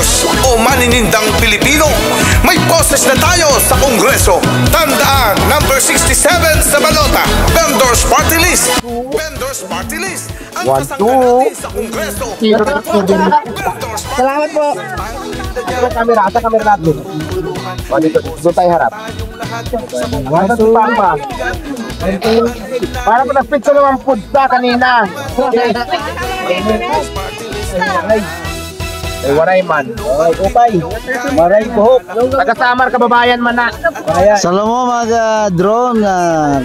vendors o maninindang Pilipino. May boses na tayo sa Kongreso. Tandaan, number 67 sa balota. Vendors Party List. Vendors Party List. Ang kasangga natin sa Kongreso. Salamat po. Sa camera natin. Doon tayo harap. Para po na-fit sa naman food sa kanina. Ay, waray man. Ay, upay. Waray buhok. Taga-Samar, kababayan man na. Salam mo mga drone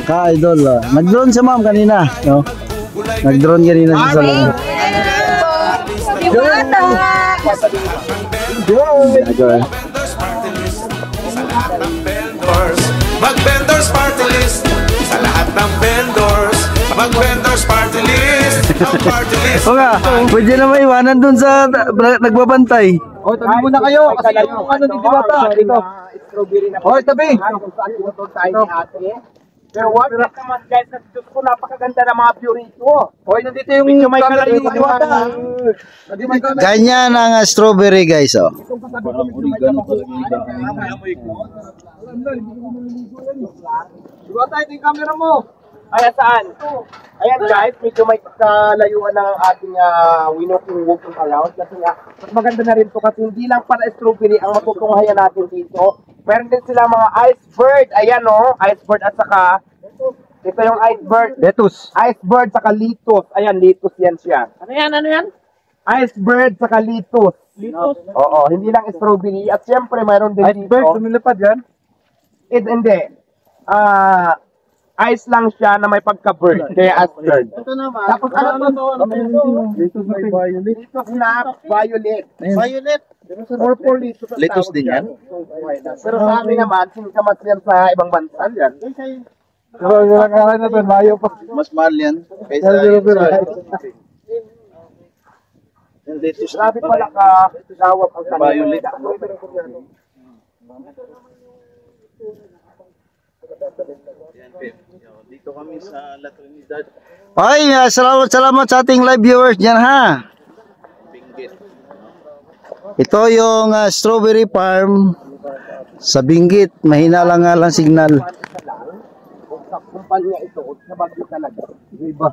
ka-idol. Nag-drone si ma'am kanina. No? Nag-drone kanina si Salam. Mag-vendors party list sa lahat ng vendors. Mag-vendors party list. Ang party list. O nga, pwede na maiwanan dun sa nagbabantay. O, tabi muna kayo. Kasi yung ano ni Diwata. Ito. O, tabi. Pero what naman guys, Diyos ko, napakaganda ng mga view rito. O, nandito yung camera ni Diwata. Ganyan ang strawberry guys. Oh. Diwata, ito yung camera mo. Ayan saan? Ayan guys, medyo may kalayuan ng ating walking around. Kasi nga, mas maganda na rin to kasi hindi lang para strawberry ang matutunghayan natin dito. Meron din sila mga iceberg. Ayan o, iceberg at saka, ito yung iceberg. Lettuce. Iceberg saka litos. Ayan, litos yan siya. Ano yan? Iceberg saka litos. Litos? Oo, hindi lang strawberry. At siyempre, mayroon din Iceberg, dito. tumilapad yan? Hindi. Ice lang siya na may pagka-bird. Kaya iceberg. Ito naman. Tapos ano to? Litos na violet. Litos na violet. Violet? Purple litos. Litos din yan? Pero sa amin naman, sinisamat yan sa ibang bansa yan. Pero yung akalan na doon, layo pa. Mas mahal yan. Kaysa yung lettuce. Grabe pala ka lawak ang Violet. Dito kami sa La Trinidad. Ay, salamat sa ating live viewers dyan ha. Ito yung strawberry farm sa Benguet. Mahina lang nga lang signal. Sa kumpanya ito, sa bagyo talaga. Iba.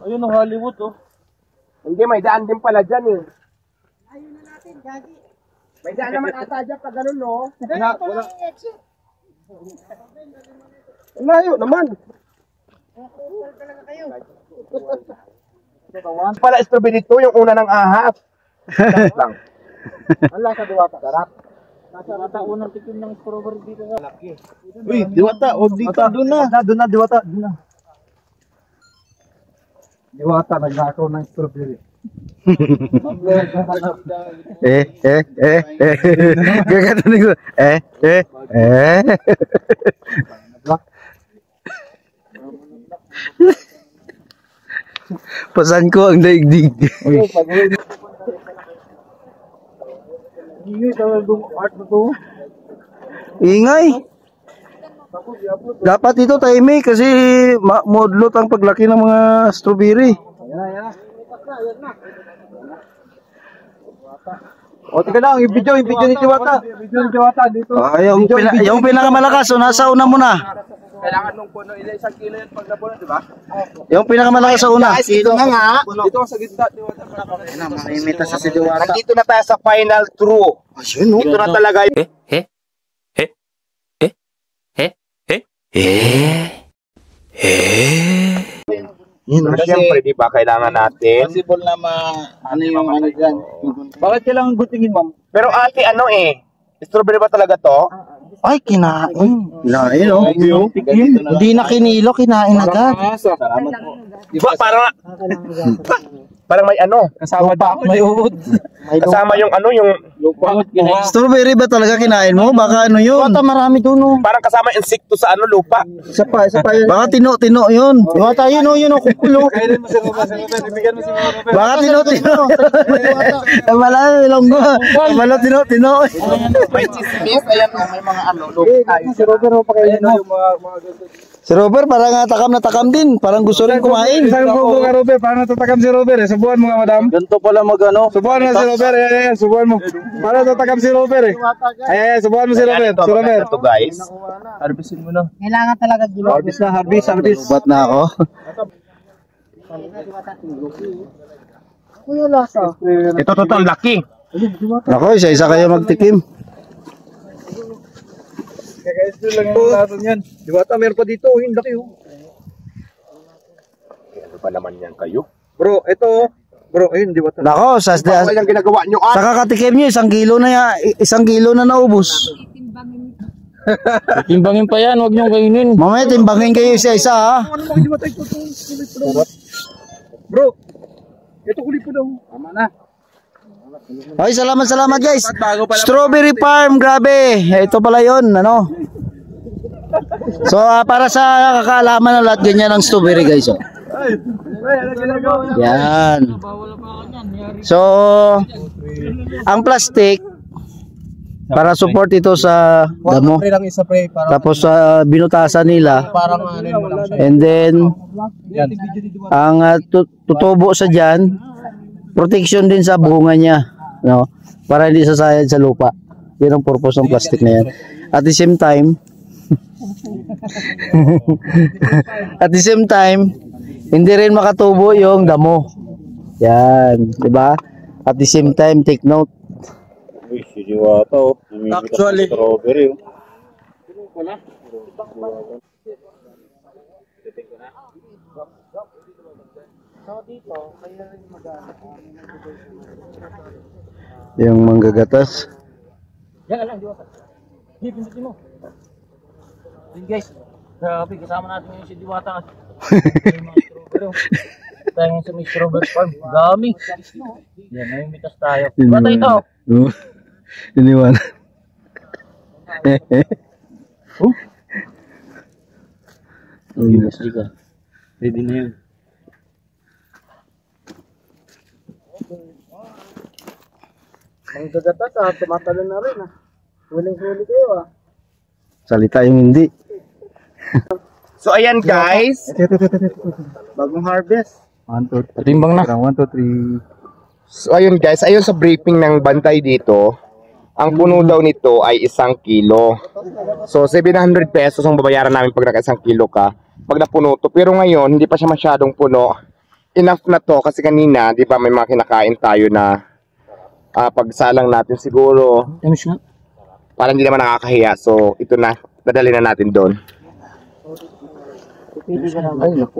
Ayun ang Hollywood oh. Hindi, may daan din pala dyan eh. Ayun na natin, gagi. May daan naman ata dyan pag ganun no. Wala. Layo naman. Pala strawberry to, yung una ng ahas. Lang. Ang lasa Diwata, sarap. Nasa unang tikim ng strawberry dito sa laki. Uy, Diwata, o dito, doon na, Diwata, doon na. Diwata, nagnakaw ng strawberry. Gagano'n ko. Pasan ko ang daigdig. Ingay. Dapat ito tahimik kasi modlot ang paglaki ng mga strawberry. O, tika lang, yung video ni Diwata. Dito. Yung pinakamalakas, nasa una muna. Kailangan nung puno, 1 kilo yan pag napuno, di ba? Yung pinakamalakas sa una. Dito nga. Dito sa gitna, Diwata. Mamimita sa si Diwata. Nandito na tayo sa final true. Ito na talaga yung... Siyempre, di ba, kailangan natin. Possible na ano yung ano dyan. Bakit kailangan gutingin, ma'am? Pero ate, strawberry ba talaga to? Ay, kinain. Kinain, oh. Hindi na kinilo, kinain agad. Di ba, parang may Kasama pa ako, may uod. kasama yung yung Strawberry ba talaga kinain mo? Baka yun? Baka marami doon, oh. parang kasama insekto sa lupa. Isa pa yun. Baka tino-tino yun. Baka yun, kukulo. Baka tino-tino. Wala, ilonggo. Wala, tino-tino. May chismis, ayan may mga lupa tayo. Si Robert, pa kayo yung mga Si Robert parang takam na takam din. Parang gusto rin kumain. Isang bubo ka, Robert. Paano tatakam si Robert? Subuhan mo nga, madam. Ganito pala magano. Subuhan mo si Robert. Ayan, subuhan mo. Paano tatakam si Robert? Ayan, subuhan mo si Robert. Si Robert. Ito guys. Harvestin mo na. Kailangan talaga gilo. Harvest na, harvest. Ba't na ako? Kuya lasa. Ito total laki. Ako, isa-isa kayo magtikim. Guys, ito lang yung laso niyan. Diwata, meron pa dito. Yung laki, oh. Ano ba naman yan kayo? Bro, ito, oh. Bro, ayun, diwata. Nako, Ano yung ginagawa nyo? sa kakatikim nyo, 1 kilo na naubos. Timbangin pa yan, huwag niyong kainin. Mamaya timbangin kayo isa-isa ha. Ano mga diwata ito? Bro, ito kulit po daw. Tama na. Okay, salamat guys. Strawberry Farm, grabe. Ito pala yun, ano. So, para sa kakalaman ng lahat, ganyan ang strawberry guys. Oh. Yan. So, ang plastic, para support ito sa damo. Tapos binutasan nila. And then, ang tutubo sa dyan, protection din sa bunga niya. No? Para hindi sasayad sa lupa. Yun ang purpose ng plastic na yan. At the same time, hindi rin makatubo yung damo. Yan, 'di ba? At the same time, take note. Uy, si Diwata, oh. Actually, Strawberry, oh. yung manggagatas. Yan lang, Diwata. Hindi, pindutin mo. Yun guys, grabe, kasama natin ngayon si Diwata. Tayo ngayon sa may strawberry farm. Dami. Yan, namimitas tayo. Diwata ito. Iniwan. Ready na yun. Ang gagatas ah, tumatalo na rin ah. Huling-huli kayo ah. Salita yung hindi. So ayan guys. Bagong harvest. 1, 2, 3. Timbang na. 1, 2, 3. So ayun guys, ayun sa briefing ng bantay dito, ang puno daw nito ay 1 kilo. So 700 pesos ang babayaran namin pag naka 1 kilo ka. Pag napuno to. Pero ngayon, hindi pa siya masyadong puno. Enough na to kasi kanina, di ba may mga kinakain tayo na pagsalang natin siguro. Parang hindi naman nakakahiya. So ito na, dadali na natin doon. Ay, naku.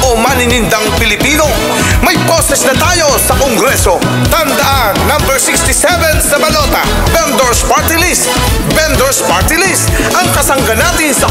o maninindang Pilipino. May poses na tayo sa Kongreso. Tandaan, number 67 sa balota. Vendors Party List. Vendors Party List. Ang kasangga natin sa